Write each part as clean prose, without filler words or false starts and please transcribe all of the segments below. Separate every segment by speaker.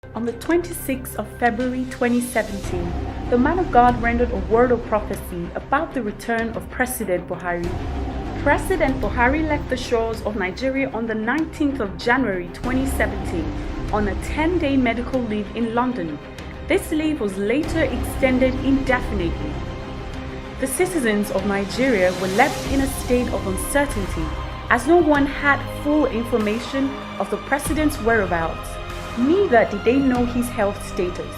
Speaker 1: On the 26th of February 2017, the man of God rendered a word of prophecy about the return of President Buhari. President Buhari left the shores of Nigeria on the 19th of January 2017 on a 10-day medical leave in London. This leave was later extended indefinitely. The citizens of Nigeria were left in a state of uncertainty as no one had full information of the president's whereabouts. Neither did they know his health status.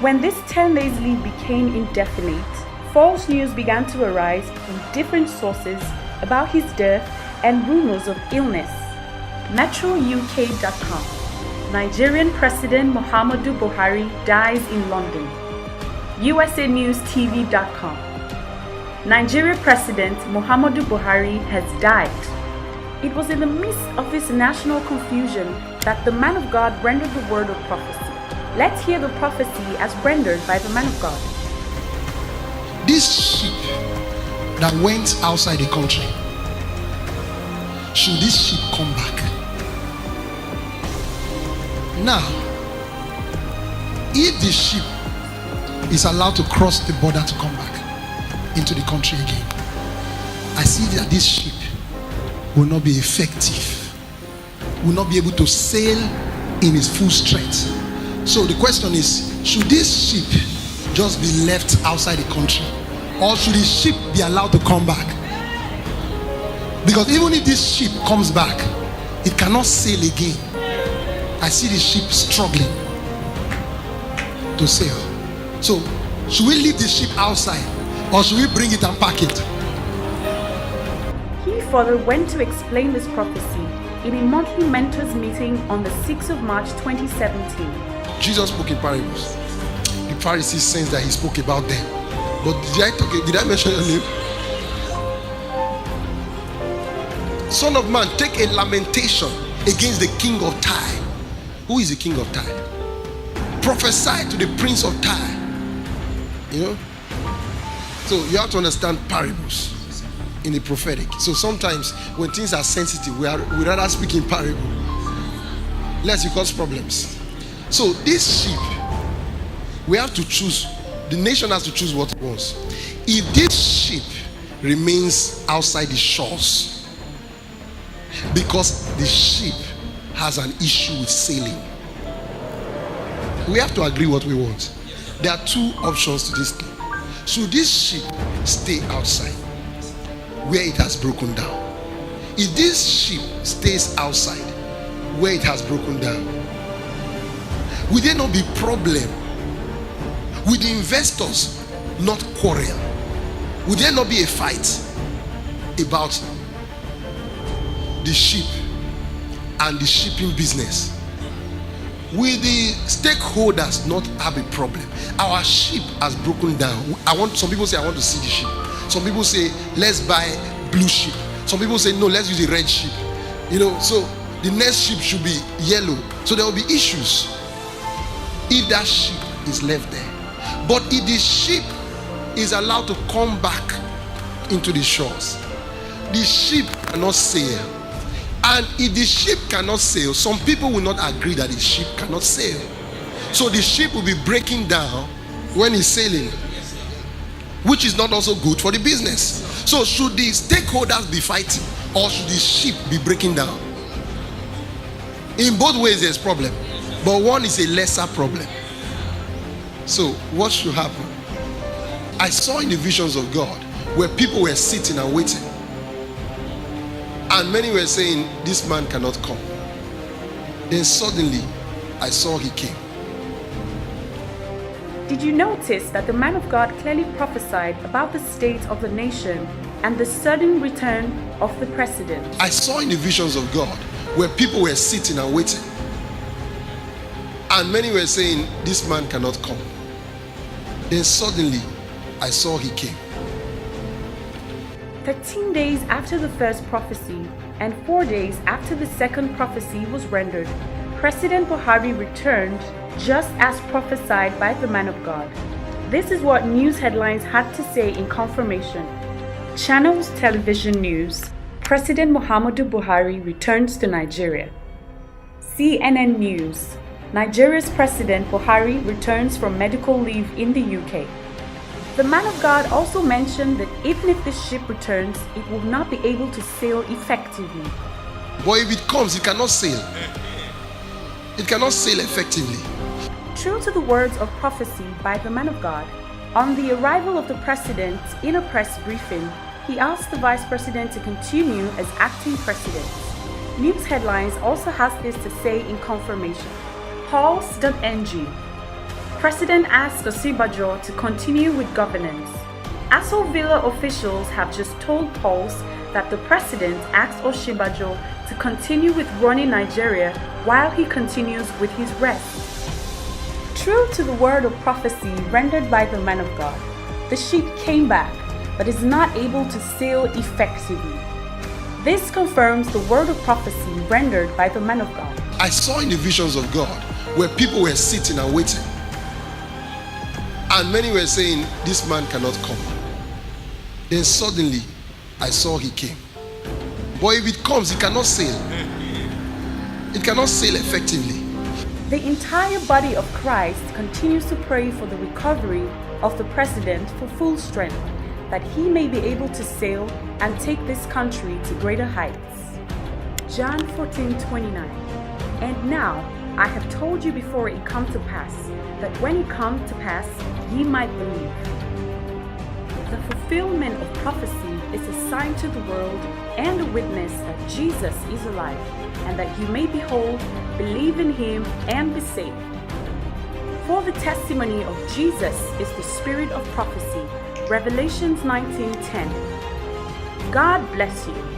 Speaker 1: When this 10 days leave became indefinite, false news began to arise from different sources about his death and rumors of illness. MetroUK.com. Nigerian President Muhammadu Buhari dies in London. USANewsTV.com. Nigerian President Muhammadu Buhari has died. It was in the midst of this national confusion that the man of God rendered the word of prophecy. Let's hear the prophecy as rendered by the man of God.
Speaker 2: This sheep that went outside the country, should this sheep come back? Now, if the sheep is allowed to cross the border to come back into the country again, I see that this sheep will not be effective, will not be able to sail in its full strength. So the question is, should this sheep just be left outside the country, or should the sheep be allowed to come back? Because even if this sheep comes back, it cannot sail again. I see the sheep struggling to sail. So should we leave the sheep outside, or should we bring it and pack it?
Speaker 1: He further went to explain this prophecy in a monthly mentors meeting on the 6th of March 2017.
Speaker 2: Jesus spoke in parables. The Pharisees sense that he spoke about them. But did I mention your name? Son of man, take a lamentation against the king of Tyre. Who is the king of Tyre? Prophesy to the prince of Tyre. You know? So you have to understand parables in the prophetic. So sometimes when things are sensitive, we rather speak in parable, lest it cause problems. So this sheep, we have to choose. The nation has to choose what it wants. If this sheep remains outside the shores because the sheep has an issue with sailing, we have to agree what we want. There are two options to this thing. Should this sheep stay outside where it has broken down? If this sheep stays outside where it has broken down, will there not be problem with the investors not quarrel? Will there not be a fight about the sheep and the shipping business? Will the stakeholders not have a problem? Our sheep has broken down. Some people say, I want to see the sheep. Some people say, let's buy blue sheep. Some people say, no, let's use a red sheep. You know, so the next sheep should be yellow. So there will be issues if that sheep is left there. But if the sheep is allowed to come back into the shores, the sheep cannot sail. And if the sheep cannot sail, some people will not agree that the sheep cannot sail. So the sheep will be breaking down when it's sailing, which is not also good for the business. So should the stakeholders be fighting, or should the sheep be breaking down? In both ways there's problem, but one is a lesser problem. So what should happen? I saw in the visions of God where people were sitting and waiting, and many were saying, this man cannot come. Then suddenly I saw he came.
Speaker 1: Did you notice that the man of God clearly prophesied about the state of the nation and the sudden return of the president?
Speaker 2: I saw in the visions of God where people were sitting and waiting, and many were saying, this man cannot come. Then suddenly I saw he came.
Speaker 1: 13 days after the first prophecy and 4 days after the second prophecy was rendered, President Buhari returned just as prophesied by the man of God. This is what news headlines had to say in confirmation. Channels Television News: President Muhammadu Buhari returns to Nigeria. CNN News: Nigeria's President Buhari returns from medical leave in the UK. The man of God also mentioned that even if this ship returns, it will not be able to sail effectively.
Speaker 2: But if it comes, it cannot sail. It cannot sail effectively.
Speaker 1: True to the words of prophecy by the man of God, on the arrival of the president in a press briefing, he asked the vice president to continue as acting president. News headlines also has this to say in confirmation. Pulse.ng. President asked Osinbajo to continue with governance. Aston Villa officials have just told Pulse that the president asked Osinbajo to continue with running Nigeria while he continues with his rest. True to the word of prophecy rendered by the man of God, the ship came back but is not able to sail effectively. This confirms the word of prophecy rendered by the man of God.
Speaker 2: I saw in the visions of God where people were sitting and waiting. And many were saying, this man cannot come. Then suddenly, I saw he came. But if it comes, it cannot sail. It cannot sail effectively.
Speaker 1: The entire body of Christ continues to pray for the recovery of the president for full strength, that he may be able to sail and take this country to greater heights. John 14:29. And now I have told you before it come to pass, that when it come to pass, ye might believe. The fulfillment of prophecy is a sign to the world and a witness that Jesus is alive, and that you may behold, believe in him, and be saved. For the testimony of Jesus is the spirit of prophecy. Revelations 19:10. God bless you.